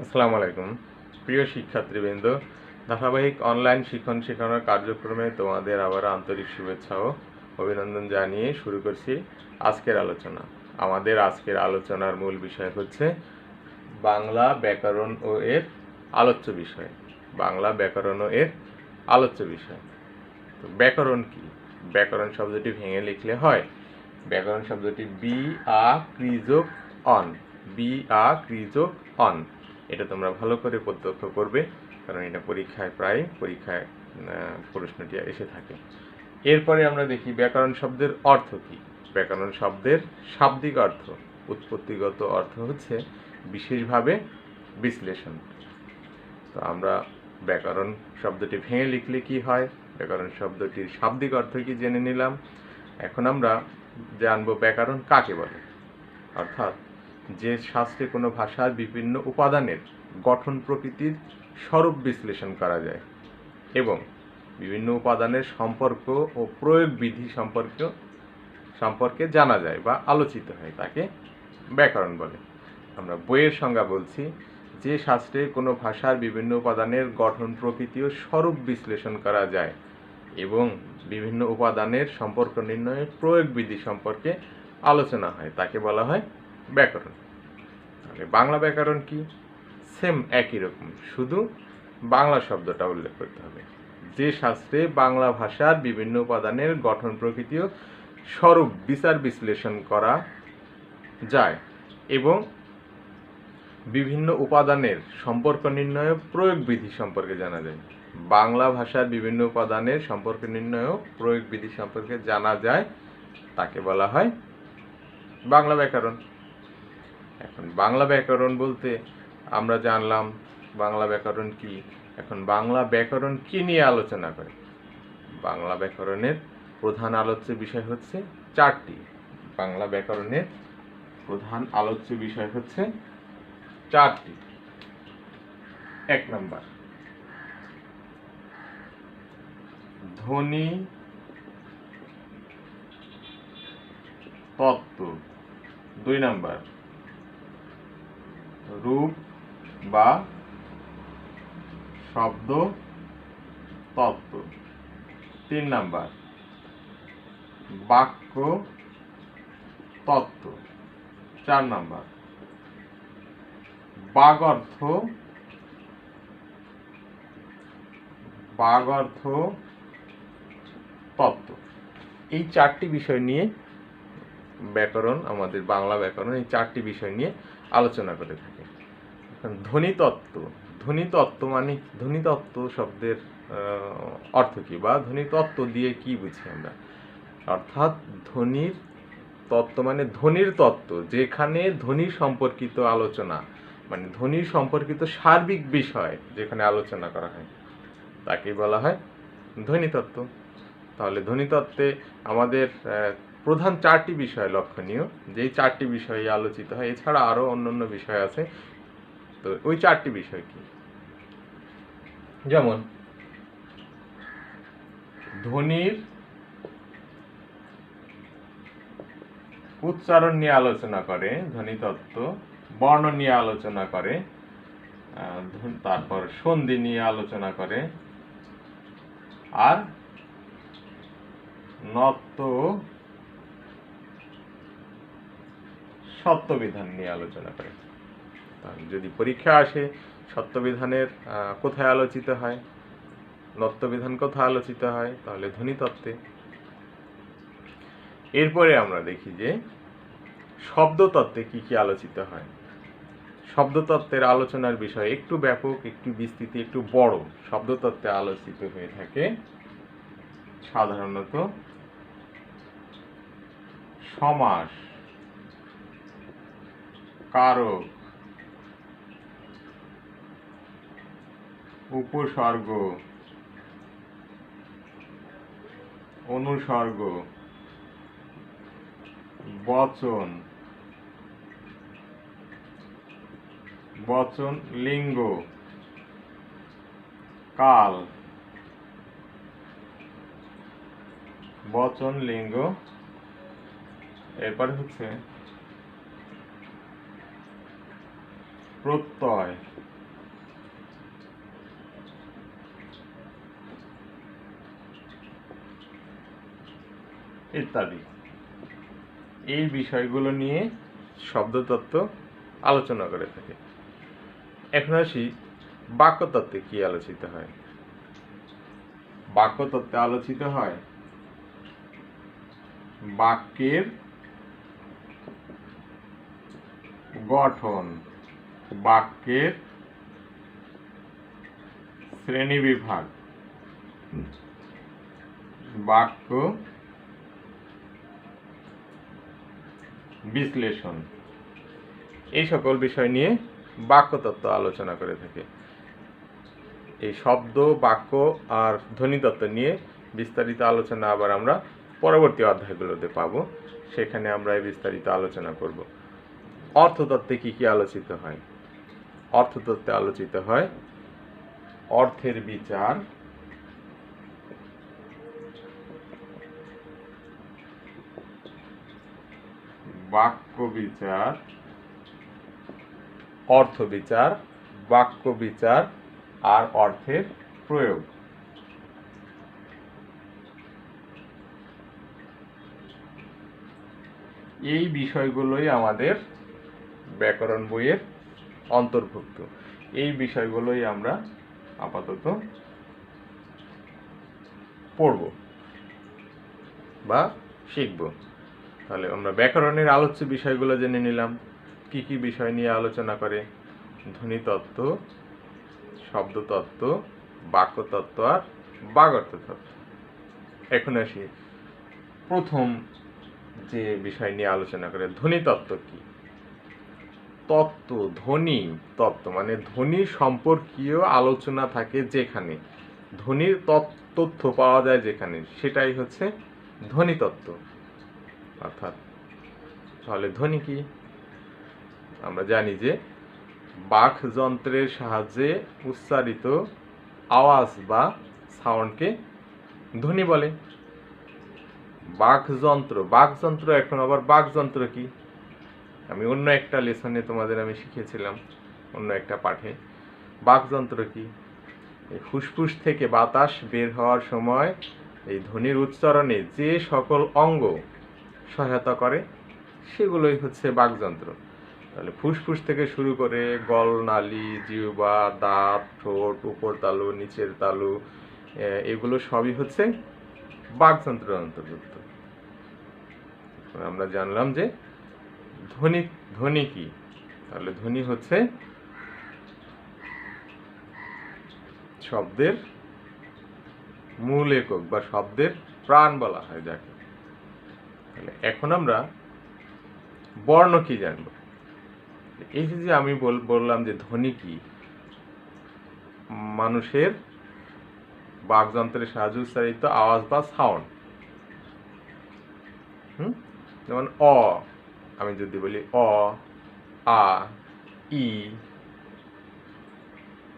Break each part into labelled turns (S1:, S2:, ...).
S1: আসসালামু আলাইকুম প্রিয় শিক্ষার্থীবৃন্দ, ধারাবাহিক অনলাইন শিক্ষণ শেখানোর কার্যক্রমে তোমাদের আবার আন্তরিক শুভেচ্ছা ও অভিনন্দন জানিয়ে শুরু করছি আজকের আলোচনা। আমাদের আজকের আলোচনার মূল বিষয় হচ্ছে বাংলা ব্যাকরণ ও এর আলোচ্য বিষয়। বাংলা ব্যাকরণ ও এর আলোচ্য বিষয়। তো ব্যাকরণ কি? ব্যাকরণ শব্দটি ভেঙে লিখলে হয় ব্যাকরণ শব্দটি বি আ ক্রিযোগ অন, বি আ ক্রিযোগ অন। এটা তোমরা ভালো করে প্রত্যক্ষ করবে, কারণ এটা পরীক্ষায় প্রশ্নটি এসে থাকে। এরপরে আমরা দেখি ব্যাকরণ শব্দের অর্থ কি। ব্যাকরণ শব্দের শাব্দিক অর্থ, উৎপত্তিগত অর্থ হচ্ছে বিশেষভাবে বিশ্লেষণ। তো আমরা ব্যাকরণ শব্দটি ভেঙে লিখলে কি হয়, ব্যাকরণ শব্দটির শাব্দিক অর্থ কি জেনে নিলাম। এখন আমরা জানব ব্যাকরণ কাকে বলে। অর্থাৎ যে শাস্ত্রে কোনো ভাষার বিভিন্ন উপাদানের গঠন প্রকৃতির স্বরূপ বিশ্লেষণ করা যায় এবং বিভিন্ন উপাদানের সম্পর্ক ও প্রয়োগ বিধি সম্পর্কে জানা যায় বা আলোচিত হয়, তাকে ব্যাকরণ বলে। আমরা বইয়ের সংজ্ঞা বলছি, যে শাস্ত্রে কোনো ভাষার বিভিন্ন উপাদানের গঠন প্রকৃতি ও স্বরূপ বিশ্লেষণ করা যায় এবং বিভিন্ন উপাদানের সম্পর্ক নির্ণয়ে প্রয়োগ বিধি সম্পর্কে আলোচনা হয়, তাকে বলা হয় ব্যাকরণ। তাহলে বাংলা ব্যাকরণ কি? সেম একই রকম, শুধু বাংলা শব্দটা উল্লেখ করতে হবে। যে শাস্ত্রে বাংলা ভাষার বিভিন্ন উপাদানের গঠন প্রকৃতি ও স্বরূপ বিচার বিশ্লেষণ করা যায় এবং বিভিন্ন উপাদানের সম্পর্ক নির্ণয় প্রয়োগ বিধি সম্পর্কে জানা যায়। বাংলা ভাষার বিভিন্ন উপাদানের সম্পর্ক নির্ণয় প্রয়োগ বিধি সম্পর্কে জানা যায়, তাকে বলা হয় বাংলা ব্যাকরণ। এখন বাংলা ব্যাকরণ বলতে আমরা জানলাম বাংলা ব্যাকরণ কি। এখন বাংলা ব্যাকরণ কি নিয়ে আলোচনা করে? বাংলা ব্যাকরণের প্রধান আলোচ্য বিষয় হচ্ছে চারটি। বাংলা ব্যাকরণের প্রধান আলোচ্য বিষয় হচ্ছে চারটি। 1 নম্বর ধ্বনি তত্ত্ব, 2 নম্বর রূপ বা শব্দ তত্ত্ব, 3 নম্বর বাক্য তত্ত্ব, 4 নম্বর বাগর্থ তত্ত্ব। এই চারটি বিষয় নিয়ে ব্যাকরণ, আমাদের বাংলা ব্যাকরণ এই চারটি বিষয় নিয়ে আলোচনা করে থাকে। এখন ধ্বনিতত্ত্ব। ধ্বনিতত্ত্ব মানে ধ্বনিতত্ত্ব শব্দের অর্থ কি, বা ধ্বনিতত্ত্ব দিয়ে কি বুঝি আমরা? অর্থাৎ ধ্বনির তত্ত্ব মানে ধ্বনির তত্ত্ব, যেখানে ধ্বনি সম্পর্কিত আলোচনা, মানে ধ্বনি সম্পর্কিত সার্বিক বিষয় যেখানে আলোচনা করা হয়, তাকে বলা হয় ধ্বনিতত্ত্ব। তাহলে ধ্বনিতত্ত্বে আমাদের প্রধান চারটি বিষয় লক্ষণীয়, যেই চারটি বিষয়ে আলোচিত হয়। এছাড়া আরও অন্যান্য বিষয় আছে। তো ওই চারটি বিষয় কি? যেমন ধ্বনির উচ্চারণ নিয়ে আলোচনা করে ধ্বনিতত্ত্ব, বর্ণ নিয়ে আলোচনা করে, তারপর সন্ধি নিয়ে আলোচনা করে, আর নত্ব সত্যবিধান নিয়ে আলোচনা করে। যদি পরীক্ষা আসে সত্যবিধানের কোথায় আলোচিত হয়, নত্যবিধান কোথায় আলোচিত হয়, তাহলে ধ্বনিতত্ত্বে। এরপরে আমরা দেখি যে শব্দতত্ত্বে কি কি আলোচিত হয়। শব্দতত্ত্বের আলোচনার বিষয় একটু ব্যাপক, একটু বিস্তৃতি, একটু বড়। শব্দতত্ত্বে আলোচিত হয়ে থাকে সাধারণত সমাস, কারক, উপসর্গ, অনুসর্গ, বচন, লিঙ্গ, কাল, বচন, লিঙ্গ। এরপরে হচ্ছে প্রত্যয়, ইত্যাদি। এই বিষয়গুলো নিয়ে শব্দতত্ত্ব আলোচনা করে থাকে। এখন আসি বাক্যতত্ত্বে কি আলোচিত হয়। বাক্যতত্ত্বে আলোচিত হয় বাক্যের গঠন, বাক্যের শ্রেণীবিভাগ, বাক্য বিশ্লেষণ, এই সকল বিষয় নিয়ে বাক্যতত্ত্ব আলোচনা করে থাকে। এই শব্দ, বাক্য আর ধ্বনিতত্ত্ব নিয়ে বিস্তারিত আলোচনা আবার আমরা পরবর্তী অধ্যায়গুলোতে পাবো, সেখানে আমরা এই বিস্তারিত আলোচনা করব। অর্থতত্ত্বে কি কি আলোচিত হয়? অর্থতত্ত্বে আলোচিত হয় অর্থের বিচার, বাক্য বিচার, অর্থ বিচার, বাক্য বিচার আর অর্থের প্রয়োগ। এই বিষয়গুলোই আমাদের ব্যাকরণ বইয়ের অন্তর্ভুক্ত। এই বিষয়গুলোই আমরা আপাতত পড়ব বা শিখব। তাহলে আমরা ব্যাকরণের আলোচ্য বিষয়গুলো জেনে নিলাম। কি কি বিষয় নিয়ে আলোচনা করে? ধ্বনিতত্ত্ব, শব্দতত্ত্ব, বাক্যতত্ত্ব আর বাগর্থতত্ত্ব। এখন আসি প্রথম যে বিষয় নিয়ে আলোচনা করে, ধ্বনিতত্ত্ব কি? তত্ত্ব, ধ্বনি তত্ত্ব মানে ধ্বনি সম্পর্কীয় আলোচনা থাকে যেখানে, ধ্বনির তথ্য পাওয়া যায় যেখানে, সেটাই হচ্ছে ধ্বনিতত্ত্ব। অর্থাৎ তাহলে ধ্বনি কি? আমরা জানি যে বাক যন্ত্রের সাহায্যে উচ্চারিত আওয়াজ বা সাউন্ডকে ধ্বনি বলে। বাকযন্ত্র, এখন আবার বাকযন্ত্র কি? আমি অন্য একটা লেসনে তোমাদের আমি শিখিয়েছিলাম, অন্য একটা পাঠে। বাকযন্ত্র কি? এই ফুসফুস থেকে বাতাস বের হওয়ার সময় এই ধ্বনির উচ্চারণে যে সকল অঙ্গ সহায়তা করে সেগুলোই হচ্ছে বাকযন্ত্র। তাহলে ফুসফুস থেকে শুরু করে গলনালী, জিহ্বা, দাঁত, ঠোঁট, উপর তালু, নিচের তালু, এগুলো সবই হচ্ছে বাকযন্ত্রের অন্তর্ভুক্ত। আমরা জানলাম যে ধ্বনি কি? তাহলে ধ্বনি হচ্ছে শব্দের মূল একক বা শব্দের প্রাণ বলা হয় যাকে। তাহলে এখন আমরা বর্ণ কি জানবো। এই যে আমি বললাম যে ধ্বনি কি, মানুষের বাকযন্ত্রের সাহায্যে উচ্চারিত আওয়াজ বা সাউন্ড। যেমন অ, আমি যদি বলি অ, আ, ই,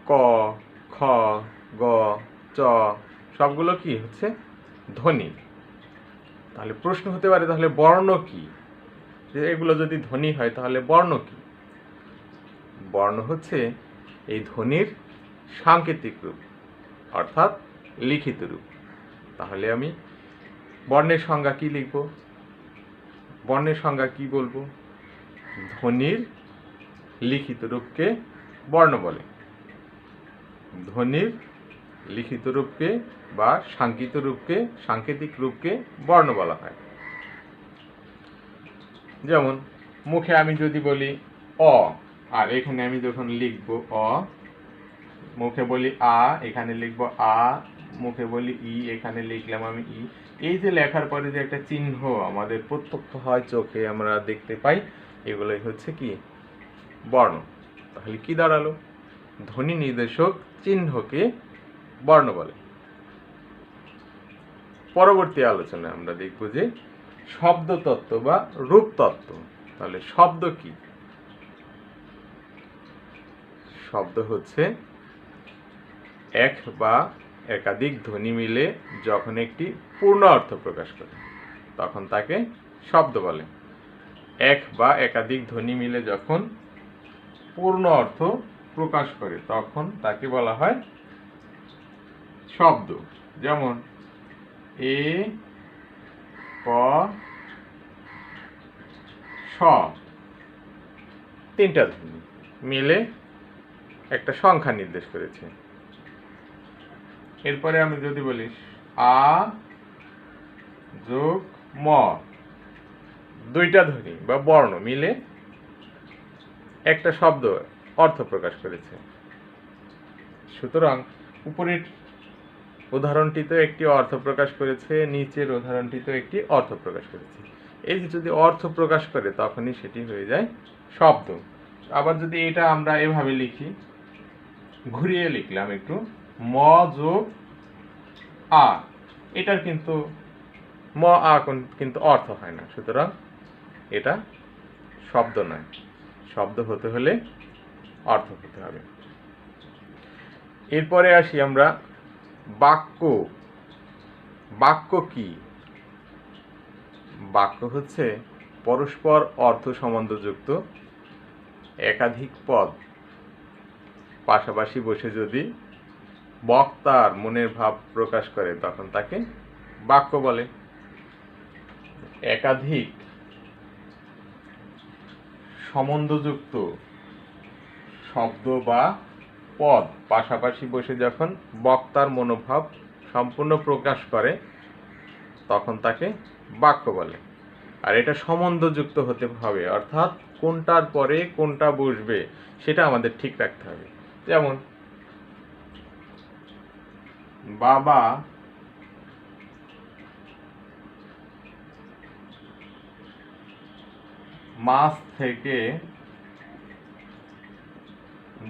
S1: ক, খ, গ, চ, সবগুলো কি হচ্ছে ধ্বনি। তাহলে প্রশ্ন হতে পারে, তাহলে বর্ণ কি? যে এগুলো যদি ধ্বনি হয় তাহলে বর্ণ কি? বর্ণ হচ্ছে এই ধ্বনির সাংকেতিক রূপ, অর্থাৎ লিখিত রূপ। তাহলে আমি বর্ণের সংজ্ঞা কি লিখব? বর্ণের সংজ্ঞা কি বলবো? ধ্বনির লিখিত রূপকে বর্ণ বলে। ধ্বনির লিখিত রূপকে বা সাংকেতিক রূপকে বর্ণ বলা হয়। যেমন মুখে আমি যদি বলি অ, আর এখানে আমি যখন লিখব অ, মুখে বলি আ, এখানে লিখব আ, মুখে বলি ই, এখানে লিখলাম আমি ই। এই যে লেখার পরে যে একটা চিহ্ন আমাদের প্রত্যক্ষ হয়, চোখে আমরা দেখতে পাই, এগুলোই হচ্ছে কি বর্ণ। তাহলে কি দাঁড়ালো? ধ্বনি নির্দেশক চিহ্নকে বর্ণ বলে। পরবর্তী আলোচনায় আমরা দেখব যে শব্দতত্ত্ব বা রূপতত্ত্ব। তাহলে শব্দ কি? শব্দ হচ্ছে এক বা একাধিক ধ্বনি মিলে যখন একটি পূর্ণ অর্থ প্রকাশ করে তখন তাকে শব্দ বলে। এক বা একাধিক ধ্বনি মিলে যখন পূর্ণ অর্থ প্রকাশ করে তখন তাকে বলা হয় শব্দ। যেমন এ ক স, তিনটা ধ্বনি মিলে একটা সংখ্যা নির্দেশ করেছে। এরপরে আমি যদি বলি আ যোগ ম, দুইটা ধ্বনি বা বর্ণ মিলে একটা শব্দ অর্থ প্রকাশ করেছে। সুতরাং উপরের উদাহরণটিতে একটি অর্থ প্রকাশ করেছে, নিচের উদাহরণটিতে একটি অর্থ প্রকাশ করেছে। এই যে যদি অর্থ প্রকাশ করে তখনই সেটি হয়ে যায় শব্দ। আবার যদি এটা আমরা এভাবে লিখি, ঘুরিয়ে লিখলাম একটু, ম যোগ আ, এটার কিন্তু ম আ কিন্তু অর্থ হয় না, সুতরাং এটা শব্দ নয়। শব্দ হতে হলে অর্থ হতে হবে। এরপরে আসি আমরা বাক্য। বাক্য কি? বাক্য হচ্ছে পরস্পর অর্থ সম্বন্ধযুক্ত একাধিক পদ পাশাপাশি বসে যদি বক্তার মনের ভাব প্রকাশ করে তখন তাকে বাক্য বলে। একাধিক সম্বন্ধযুক্ত শব্দ বা পদ পাশাপাশি বসে যখন বক্তার মনোভাব সম্পূর্ণ প্রকাশ করে তখন তাকে বাক্য বলে। আর এটা সম্বন্ধযুক্ত হতে হবে, অর্থাৎ কোনটার পরে কোনটা বসবে সেটা আমাদের ঠিক রাখতে হবে। যেমন বাবা মাছ থেকে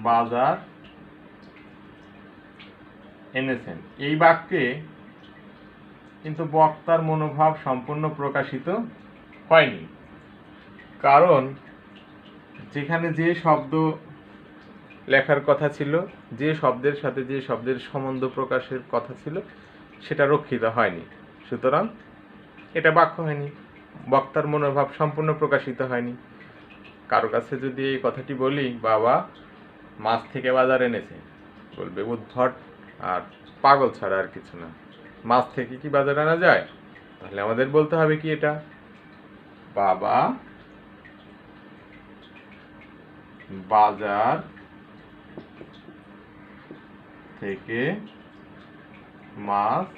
S1: বাজার এনেছেন, এই বাক্যে কিন্তু বক্তার মনোভাব সম্পূর্ণ প্রকাশিত হয়নি। কারণ যেখানে যে শব্দ লেখার কথা ছিল, যে শব্দের সাথে যে শব্দের সম্বন্ধ প্রকাশের কথা ছিল সেটা রক্ষিত হয়নি, সুতরাং এটা বাক্য হয়নি, বক্তার মনোভাব সম্পূর্ণ প্রকাশিত হয়নি। কারো কাছে যদি এই কথাটি বলি, বাবা মাছ থেকে বাজার এনেছে, বলবে উদ্ভট আর পাগল ছাড়া আর কিছু না, মাছ থেকে কি বাজার আনা যায়? তাহলে আমাদের বলতে হবে কি, এটা বাবা বাজার থেকে মাছ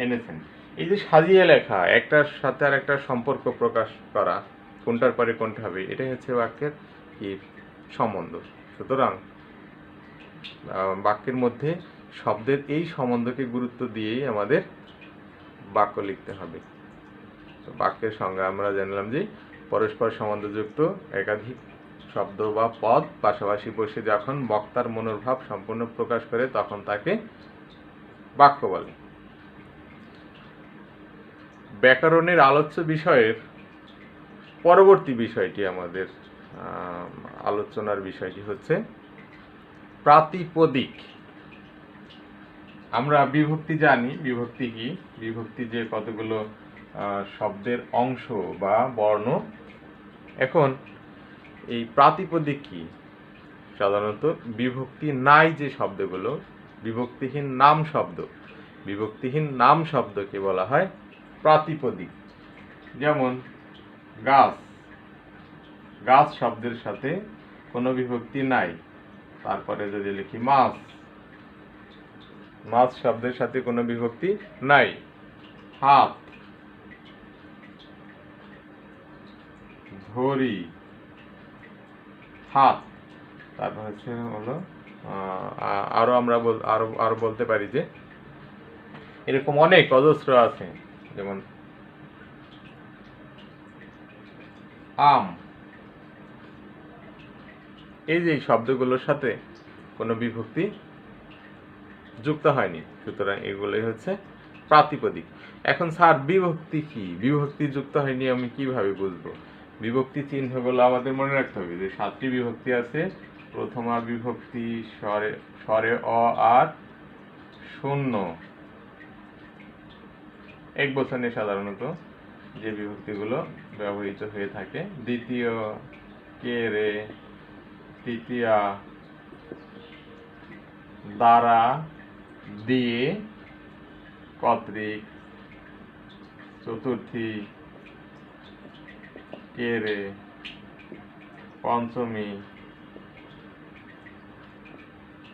S1: এনেছেন। এই যে সাজিয়ে লেখা, একটার সাথে আর একটা সম্পর্ক প্রকাশ করা, কোনটার পরে কোনটা হবে, এটাই হচ্ছে বাক্যের কি সম্বন্ধ। সুতরাং বাক্যের মধ্যে শব্দের এই সম্বন্ধকে গুরুত্ব দিয়েই আমাদের বাক্য লিখতে হবে। তো বাক্যের সংজ্ঞা আমরা জানলাম যে পরস্পর সম্বন্ধযুক্ত একাধিক শব্দ বা পদ পাশাপাশি বসে যখন বক্তার মনোভাব সম্পূর্ণ প্রকাশ করে তখন তাকে বাক্য বলে। ব্যাকরণের আলোচ্য বিষয়ের পরবর্তী বিষয়টি, আমাদের আলোচনার বিষয়টি হচ্ছে প্রাতিপদিক। আমরা বিভক্তি জানি, বিভক্তি কি? বিভক্তি যে কতগুলো শব্দের অংশ বা বর্ণ। এখন এই প্রাতিপদিক কি? সাধারণত বিভক্তি নাই যে শব্দগুলো, বিভক্তিহীন নাম শব্দ, বিভক্তিহীন নাম শব্দকে বলা হয় প্রাতিপদিক। যেমন গাছ, গাছ শব্দের সাথে কোনো বিভক্তি নাই, তারপরে যদি লিখি মাছ, মাছ শব্দের সাথে কোনো বিভক্তি নাই। হাত, ঘড়ি, হাত, তারপর হচ্ছে হলো আরো আমরা আরো বলতে পারি যে এরকম অনেক অজস্র আছে, যেমন আম। এই যে শব্দগুলোর সাথে কোনো বিভক্তি যুক্ত হয়নি, সুতরাং এগুলোই হচ্ছে প্রাতিপদিক। এখন স্যার বিভক্তি কি? বিভক্তি যুক্ত হয়নি আমি কিভাবে বুঝবো? বিভক্তি চিহ্নগুলো আমাদের মনে রাখতে হবে যে 7টি বিভক্তি আছে। প্রথমা বিভক্তি স্বরে অ আর শূন্য, একবচনে সাধারণত যে বিভক্তিগুলো ব্যবহৃত হয়ে থাকে। দ্বিতীয় কে রে, তৃতীয়া দ্বারা, দিয়ে, কর্তৃক, চতুর্থী, কেরে, পঞ্চমী,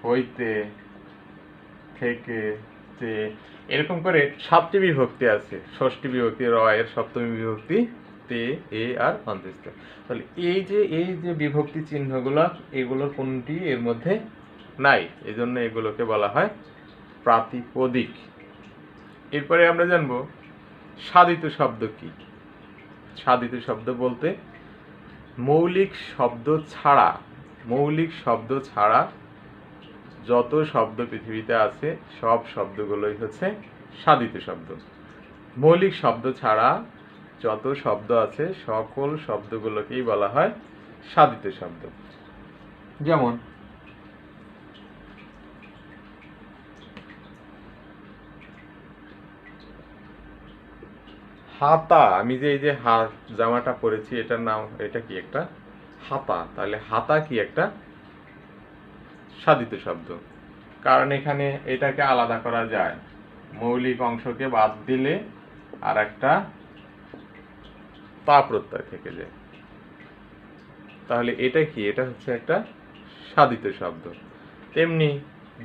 S1: হইতে, থেকে, তে, এরকম করে 7টি বিভক্তি আছে। ষষ্ঠী বিভক্তি র এর, সপ্তমী বিভক্তি তে, এ আর অন্ত্যেষ্টা। তাহলে এই যে বিভক্তি চিহ্নগুলো, এগুলোর কোনটি এর মধ্যে নাই, এজন্য এগুলোকে বলা হয় প্রাতিপদিক। এরপরে আমরা জানবো সাধিত শব্দ কি। সাধিত শব্দ বলতে মৌলিক শব্দ ছাড়া যত শব্দ পৃথিবীতে আছে সব শব্দগুলোই হচ্ছে সাধিত শব্দ। মৌলিক শব্দ ছাড়া যত শব্দ আছে সকল শব্দগুলোকেই বলা হয় সাধিত শব্দ। যেমন হাতা, আমি যে এই যে জামাটা পরেছি এটার নাম, এটা কি একটা হাতা। তাহলে হাতা কি একটা সাধিত শব্দ, কারণ এখানে এটাকে আলাদা করা যায়, মৌলিক অংশকে বাদ দিলে আর একটা তা প্রত্যয় থেকে যায়। তাহলে এটা কি, এটা হচ্ছে একটা সাধিত শব্দ। তেমনি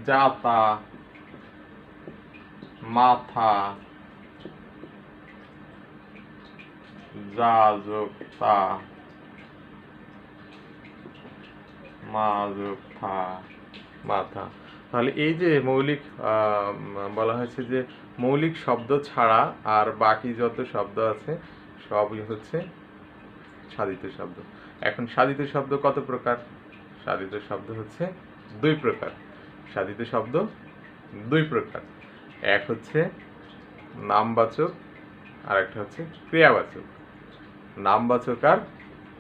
S1: জাতা, মাথা, যাজকতা, মাজকথা, মাথা। তাহলে এই যে মৌলিক বলা হয়েছে যে মৌলিক শব্দ ছাড়া আর বাকি যত শব্দ আছে সবই হচ্ছে সাধিত শব্দ। এখন সাধিত শব্দ কত প্রকার? সাধিত শব্দ হচ্ছে 2 প্রকার। সাধিত শব্দ 2 প্রকার, এক হচ্ছে নামবাচক আর একটা হচ্ছে ক্রিয়াবাচক। নামবাচক আর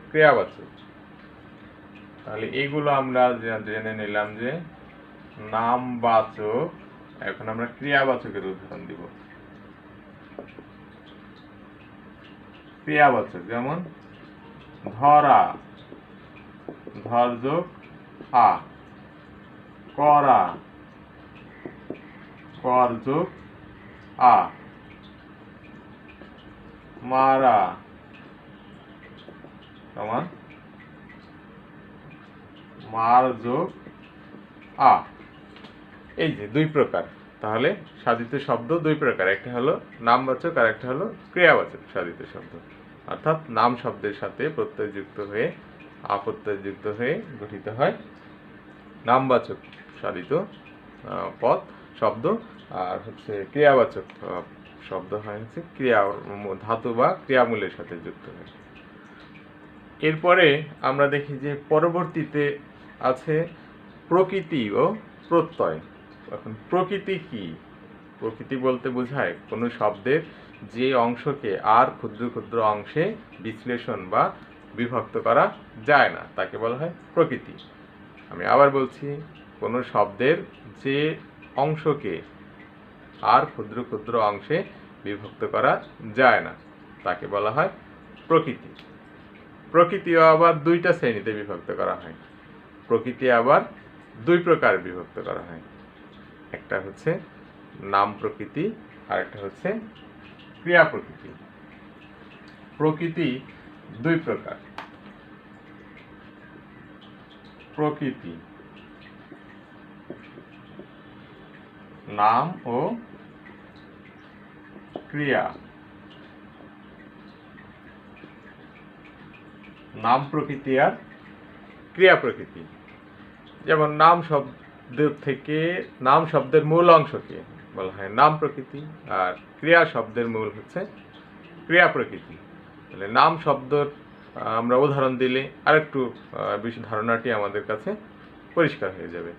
S1: ক্রিয়াবাচক। তাহলে এগুলো আমরা জেনে নিলাম যে নামবাচক। এখন আমরা ক্রিয়াবাচকের উদাহরণ দিব। ক্রিয়াবাচক যেমন ধরা, ধর্যোগ আ, করা, করযোগ আ, মারা সমান মারযোগ আ। এই যে 2 প্রকার। তাহলে সাধিত শব্দ 2 প্রকার, একটা হলো নামবাচক আর একটা হলো ক্রিয়াবাচক সাধিত শব্দ। অর্থাৎ নাম শব্দের সাথে প্রত্যয় যুক্ত হয়ে আপত্যয় যুক্ত হয়ে গঠিত হয় নামবাচক সাধিত পদ শব্দ, আর হচ্ছে ক্রিয়াবাচক শব্দ হয় হচ্ছে ক্রিয়া ধাতু বা ক্রিয়ামূলের সাথে যুক্ত হয়। এরপরে আমরা দেখি যে পরবর্তীতে আছে প্রকৃতি ও প্রত্যয়। এখন প্রকৃতি কি? প্রকৃতি বলতে বোঝায় কোনো শব্দের যে অংশকে আর ক্ষুদ্র ক্ষুদ্র অংশে বিশ্লেষণ বা বিভক্ত করা যায় না তাকে বলা হয় প্রকৃতি। আমি আবার বলছি, কোনো শব্দের যে অংশকে আর ক্ষুদ্র ক্ষুদ্র অংশে বিভক্ত করা যায় না তাকে বলা হয় প্রকৃতি। প্রকৃতিও আবার 2টা শ্রেণীতে বিভক্ত করা হয়। প্রকৃতি আবার 2 প্রকার বিভক্ত করা হয়, একটা হচ্ছে নাম প্রকৃতি আর একটা হচ্ছে ক্রিয়া প্রকৃতি। প্রকৃতি 2 প্রকার। প্রকৃতি নাম ও ক্রিয়া। নাম প্রকৃতি আর ক্রিয়া প্রকৃতি। যেমন নাম শব্দ থেকে নাম শব্দের মূল অংশকে বলা হয় নাম প্রকৃতি, আর ক্রিয়া শব্দের মূল হচ্ছে ক্রিয়া প্রকৃতি। তাহলে নাম শব্দের আমরা উদাহরণ দিলে আরেকটু বেশি ধারণাটি আমাদের কাছে পরিষ্কার হয়ে যাবে।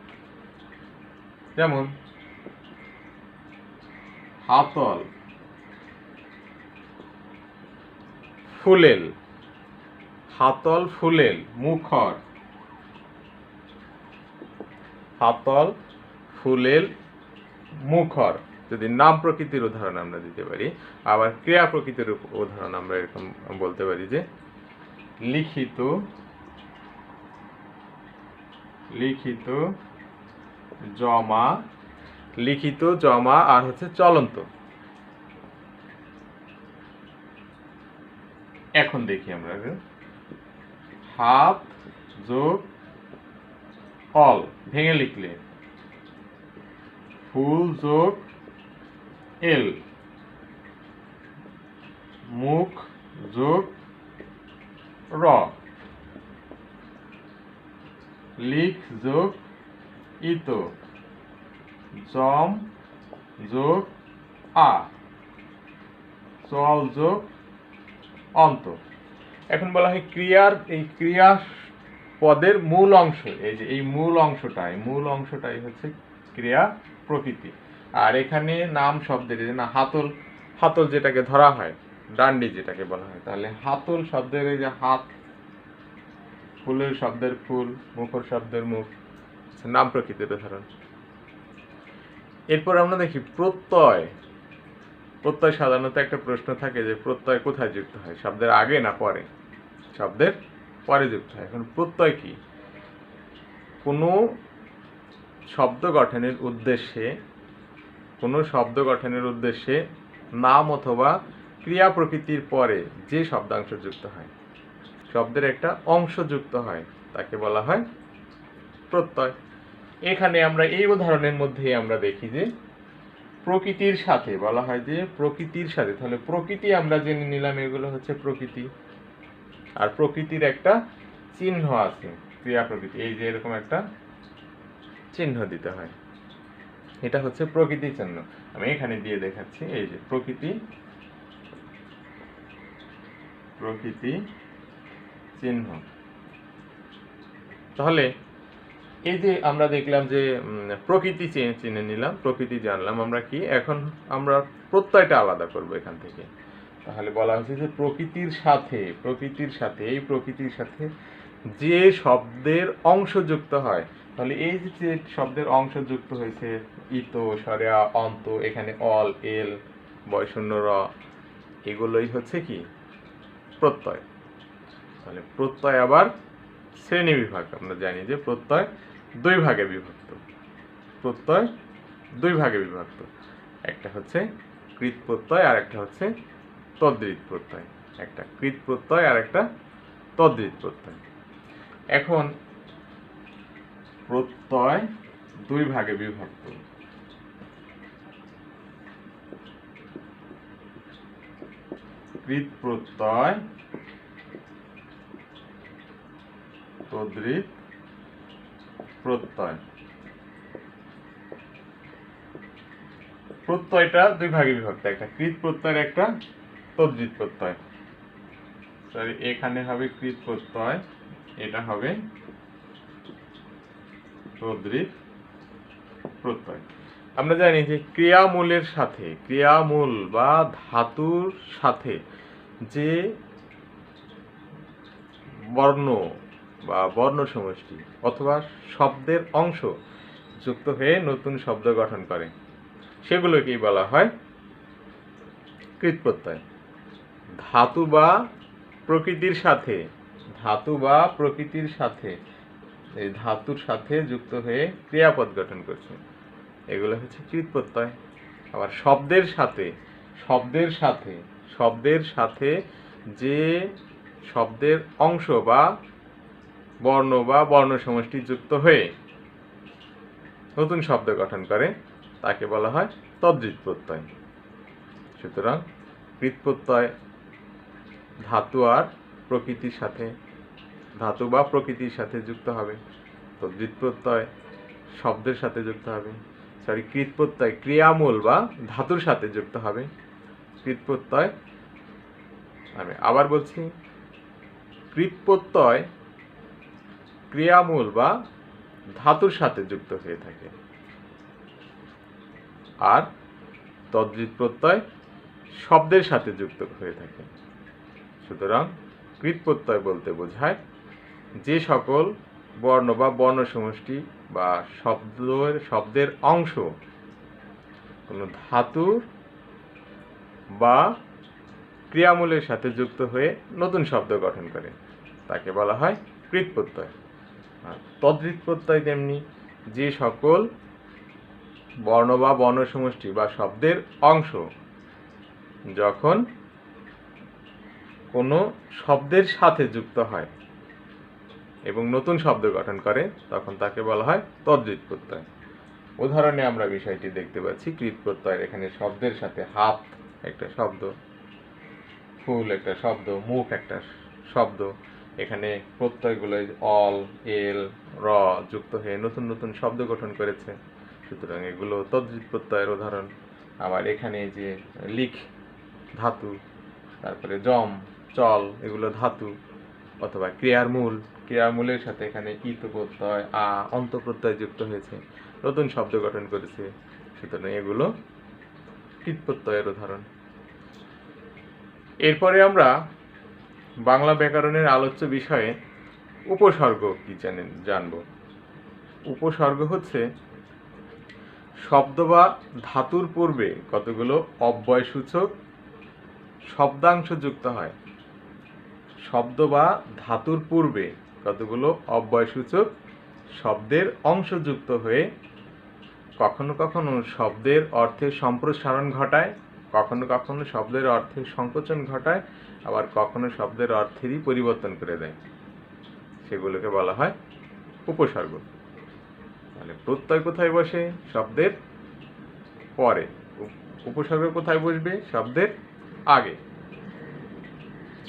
S1: যেমন হাতল, ফুলেল, হাতল ফুলেল, মুখর, হাতল ফুলেল মুখর। যদি নাম প্রকৃতির উদাহরণ আমরা দিতে পারি, আবার ক্রিয়া প্রকৃতির উদাহরণ আমরা এরকম বলতে পারি যে লিখিত, লিখিত জমা, লিখিত জমা আর হচ্ছে চলন্ত। এখন দেখি আমরা হাত যোগ অল ভেঙে লিখলে ফুল যোগ এল, মুখ যোগ র, লিখ যোগ ইত, জম যোগ আ, চল যোগ অন্ত। এখন বলা হয় ক্রিয়ার এই ক্রিয়া পদের মূল অংশ, এই যে এই মূল অংশটাই হচ্ছে ক্রিয়া প্রকৃতি। আর এখানে নাম শব্দের এই যে না হাতল, হাতল যেটাকে ধরা হয়, ডান্ডি যেটাকে বলা হয়, তাহলে হাতল শব্দের এই যে হাত, ফুলের শব্দের ফুল, মুখর শব্দের মুখ, নাম প্রকৃতির উদাহরণ। এরপর আমরা দেখি প্রত্যয়। প্রত্যয় সাধারণত একটা প্রশ্ন থাকে যে প্রত্যয় কোথায় যুক্ত হয়, শব্দের আগে না পরে? শব্দের পরে যুক্ত হয়। এখন প্রত্যয় কি? কোনো শব্দ গঠনের উদ্দেশ্যে নাম অথবা ক্রিয়া প্রকৃতির পরে যে শব্দাংশ যুক্ত হয়, শব্দের একটা অংশ যুক্ত হয়, তাকে বলা হয় প্রত্যয়। এখানে আমরা এই উদাহরণের মধ্যে আমরা দেখি যে প্রকৃতির সাথে বলা হয় যে প্রকৃতির সাথে, তাহলে প্রকৃতি আমরা জেনে নিলাম এগুলো হচ্ছে প্রকৃতি। আর প্রকৃতির একটা চিহ্ন আছে, ক্রিয়া প্রকৃতি, এই যে এরকম একটা চিহ্ন দিতে হয়, এটা হচ্ছে প্রকৃতি চিহ্ন। আমি এখানে দিয়ে দেখাচ্ছি, এই যে প্রকৃতি চিহ্ন। তাহলে এই যে আমরা দেখলাম যে প্রকৃতি চিনে নিলাম, প্রকৃতি জানলাম, আমরা কি এখন আমরা প্রত্যয়টা আলাদা করব এখান থেকে। তাহলে বলা হচ্ছে যে প্রকৃতির সাথে যে শব্দের অংশ যুক্ত হয়, তাহলে এই যে শব্দের অংশ যুক্ত হয়েছে ইত, সরেয়া, অন্ত, এখানে অল, এল, বয়শূন্য র, এগুলোই হচ্ছে কি প্রত্যয়। তাহলে প্রত্যয় আবার শ্রেণী বিভাগ, আমরা জানি যে প্রত্যয় দুই ভাগে বিভক্ত। একটা হচ্ছে কৃৎ প্রত্যয় আর একটা হচ্ছে তদ্ধিত প্রত্যয়। একটা কৃৎ প্রত্যয় আর একটা তদ্ধিত প্রত্যয়। এখন প্রত্যয় দুই ভাগে বিভক্ত। কৃৎ প্রত্যয়, তদ্ধিত প্রত্যয়। প্রত্যয়টা দুই ভাগে বিভক্ত, একটা কৃৎ প্রত্যয়, একটা তদ্ধিত প্রত্যয়। সরি, এখানে হবে কৃৎ প্রত্যয়, এটা হবে তদ্ধিত প্রত্যয়। আমরা জানি যে ক্রিয়ামূল বা ধাতুর সাথে যে বর্ণ বা বর্ণ সমষ্টি অথবা শব্দের অংশ যুক্ত হয়ে নতুন শব্দ গঠন করে, সেগুলোকেই বলা হয় কৃৎ প্রত্যয়। ধাতু বা প্রকৃতির সাথে এই ধাতুর সাথে যুক্ত হয়ে ক্রিয়াপদ গঠন করছে, এগুলো হচ্ছে কৃৎ প্রত্যয়। আবার শব্দের সাথে যে শব্দের অংশ বা বর্ণ সমষ্টি যুক্ত হয়ে নতুন শব্দ গঠন করে, তাকে বলা হয় তদ্ধিত প্রত্যয়। সুতরাং কৃৎ প্রত্যয় ধাতু বা প্রকৃতির সাথে যুক্ত হবে, তদ্ধিত প্রত্যয় শব্দের সাথে যুক্ত হবে, কৃৎ প্রত্যয় ক্রিয়ামূল বা ধাতুর সাথে যুক্ত হবে। কৃৎ প্রত্যয়, আমি আবার বলছি, কৃৎ প্রত্যয় ক্রিয়ামূল বা ধাতুর সাথে যুক্ত হয়ে থাকে, আর তদ্ধিত প্রত্যয় শব্দের সাথে যুক্ত হয়ে থাকে। সুতরাং কৃৎ প্রত্যয় বলতে বোঝায় যে সকল বর্ণ বা বর্ণ সমষ্টি বা শব্দের অংশ কোনো ধাতু বা ক্রিয়ামূলের সাথে যুক্ত হয়ে নতুন শব্দ গঠন করে, তাকে বলা হয় কৃৎ প্রত্যয়। আর তদ্ধিত প্রত্যয় তেমনি যে সকল বর্ণ বা বর্ণ সমষ্টি বা শব্দের অংশ যখন কোনো শব্দের সাথে যুক্ত হয় এবং নতুন শব্দ গঠন করে তখন তাকে বলা হয় তদ্ধিত প্রত্যয়। উদাহরণে আমরা বিষয়টি দেখতে পাচ্ছি। কৃত প্রত্যয় এখানে শব্দের সাথে হাত একটা শব্দ, ফুল একটা শব্দ, মুখ একটা শব্দ। এখানে প্রত্যয়গুলো অল, এল, র যুক্ত হয়ে নতুন নতুন শব্দ গঠন করেছে, সুতরাং এগুলো তদ্ধিত প্রত্যয়ের উদাহরণ। আবার এখানে যে লিখ ধাতু, তারপরে জম, চল, এগুলো ধাতু। অথবা ক্রিয়ার মূল, ক্রিয়ার মূলের সাথে এখানে ইত প্রত্যয়, অন্ত প্রত্যয় যুক্ত হয়েছে, নতুন শব্দ গঠন করেছে, সুতরাং এগুলো কৃত প্রত্যয়ের উদাহরণ। এরপরে আমরা বাংলা ব্যাকরণের আলোচ্য বিষয়ে উপসর্গ কি জানব। উপসর্গ হচ্ছে শব্দ বা ধাতুর পূর্বে কতগুলো অব্যয়সূচক শব্দাংশ যুক্ত হয়। শব্দ বা ধাতুর পূর্বে কতগুলো অব্যয়সূচক শব্দের অংশ যুক্ত হয়ে কখনো কখনো শব্দের অর্থের সম্প্রসারণ ঘটায়, কখনো কখনো শব্দের অর্থের সংকোচন ঘটায়, আবার কখনো শব্দের অর্থেরই পরিবর্তন করে দেয়, সেগুলোকে বলা হয় উপসর্গ। তাহলে প্রত্যয় কোথায় বসে? শব্দের পরে। উপসর্গ কোথায় বসবে? শব্দের আগে।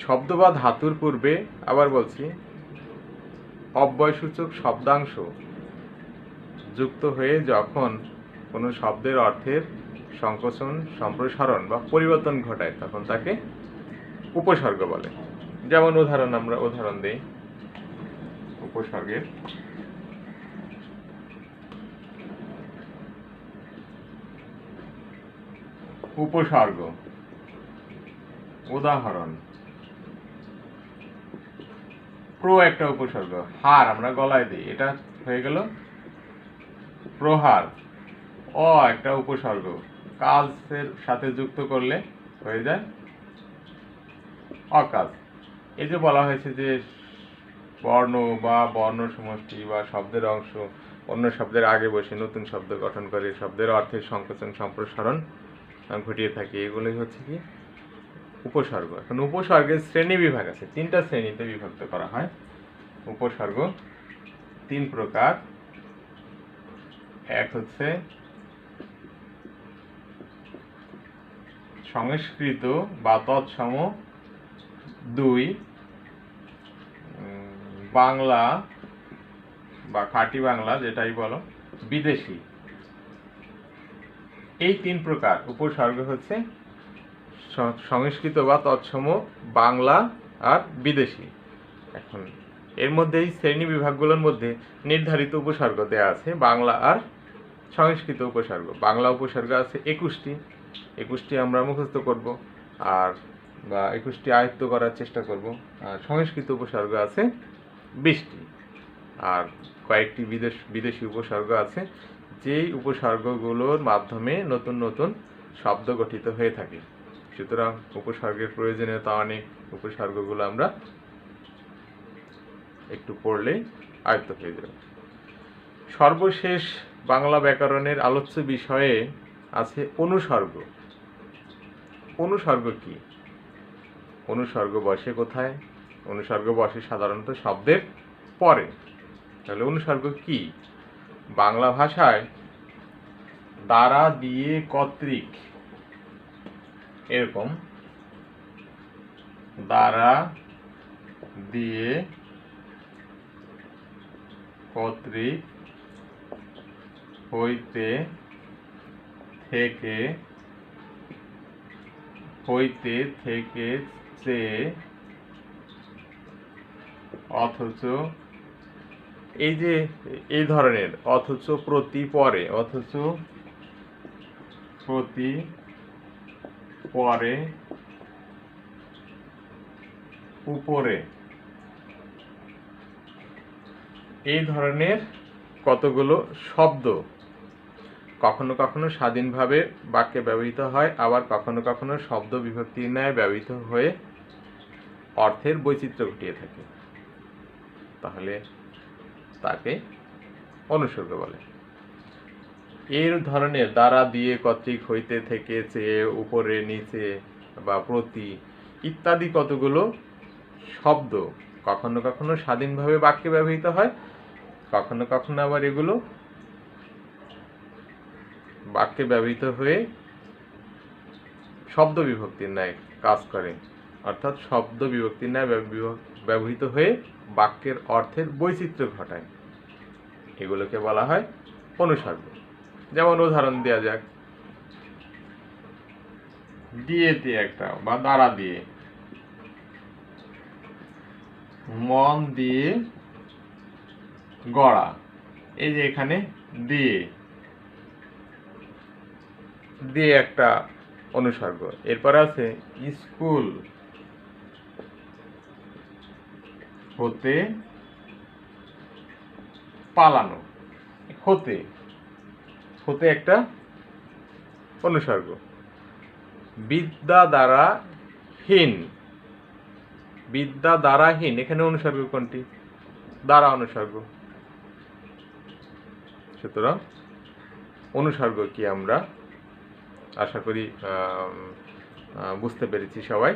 S1: শব্দ বা ধাতুর পূর্বে, আবার বলছি, অব্যয়সূচক শব্দাংশ যুক্ত হয়ে যখন কোনো শব্দের অর্থের সংকোচন, সম্প্রসারণ বা পরিবর্তন ঘটায় তখন তাকে উপসর্গ বলে। যেমন আমরা উদাহরণ দিই উপসর্গের। উপসর্গ উদাহরণ, প্র একটা উপসর্গ, হার আমরা গলায় দিই, এটা হয়ে গেল প্রহার। অ একটা উপসর্গ, কাজের সাথে যুক্ত করলে হয়ে যায় অকাজ। এই যে বলা হয়েছে যে বর্ণ বা বর্ণ সমষ্টি বা শব্দের অংশ অন্য শব্দের আগে বসে নতুন শব্দ গঠন করে শব্দের অর্থের সংকোচন, সম্প্রসারণ ঘটিয়ে থাকে, এগুলোই হচ্ছে কি উপসর্গ। এখন উপসর্গের শ্রেণী বিভাগ আছে, 3টা শ্রেণীতে বিভক্ত করা হয়। উপসর্গ 3 প্রকার। এক হচ্ছে সংস্কৃত বা তৎসম, 2 বাংলা বা খাঁটি বাংলা যেটাই বলো, বিদেশি। এই 3 প্রকার উপসর্গ হচ্ছে সংস্কৃত বা তৎসম, বাংলা আর বিদেশি। এখন এর মধ্যে এই শ্রেণী বিভাগগুলোর মধ্যে নির্ধারিত উপসর্গ দেয়া আছে বাংলা আর সংস্কৃত উপসর্গ। বাংলা উপসর্গ আছে 21টি আমরা মুখস্থ করব আর বা 21টি আয়ত্ত করার চেষ্টা করব। আর সংস্কৃত উপসর্গ আছে 20টি, আর কয়েকটি বিদেশি উপসর্গ আছে, যেই উপসর্গগুলোর মাধ্যমে নতুন নতুন শব্দ গঠিত হয়ে থাকে। সুতরাং উপসর্গের প্রয়োজনীয়তা অনেক, উপসর্গগুলো আমরা একটু পড়লেই আয়ত্ত হয়ে যাবে। সর্বশেষ বাংলা ব্যাকরণের আলোচ্য বিষয়ে আছে অনুসর্গ। অনুসর্গ কি? অনুসর্গ বসে কোথায়? অনুসর্গ বসে সাধারণত শব্দের পরে। তাহলে অনুসর্গ কি? বাংলা ভাষায় দ্বারা, দিয়ে, কর্তৃক, এরকম দ্বারা, দিয়ে, কর্তৃক, হইতে, থেকে, হইতে, থেকে, চেয়ে, অথচ, এই যে এই ধরনের অথচ, প্রতি, পরে, অথচ, প্রতি, পরে, উপরে, এই ধরনের কতগুলো শব্দ কখনো কখনো স্বাধীনভাবে বাক্যে ব্যবহৃত হয়, আবার কখনো কখনো শব্দ বিভক্তির ন্যায় ব্যবহৃত হয়ে অর্থের বৈচিত্র্য ঘটিয়ে থাকে, তাহলে তাকে অনুসর্গ বলে। এর ধরনের দ্বারা, দিয়ে, কর্তৃক, হইতে, থেকে, চেয়ে, উপরে, নিচে বা প্রতি, ইত্যাদি কতগুলো শব্দ কখনো কখনো স্বাধীনভাবে বাক্যে ব্যবহৃত হয়, কখনো কখনো আবার এগুলো বাক্যে ব্যবহৃত হয়ে শব্দ বিভক্তির ন্যায় কাজ করে, অর্থাৎ শব্দ বিভক্তির ন্যায় ব্যবহৃত হয়ে বাক্যের অর্থের বৈচিত্র্য ঘটায়। এগুলোকে বলা হয় অনুসর্গ। যেমন উদাহরণ দেওয়া যাক, দিয়েতে একটা বা দ্বারা দিয়ে, মন দিয়ে গড়া, এই যে এখানে দিয়ে দিয়ে একটা অনুসর্গ। এরপর আছে স্কুল হতে পালানো, হতে হতে একটা অনুসর্গ। বিদ্যা দ্বারা হীন, বিদ্যা দ্বারা হীন, এখানে অনুসর্গ কোনটি? দ্বারা অনুসর্গ। সুতরাং অনুসর্গ কি আমরা আশা করি বুঝতে পেরেছি সবাই।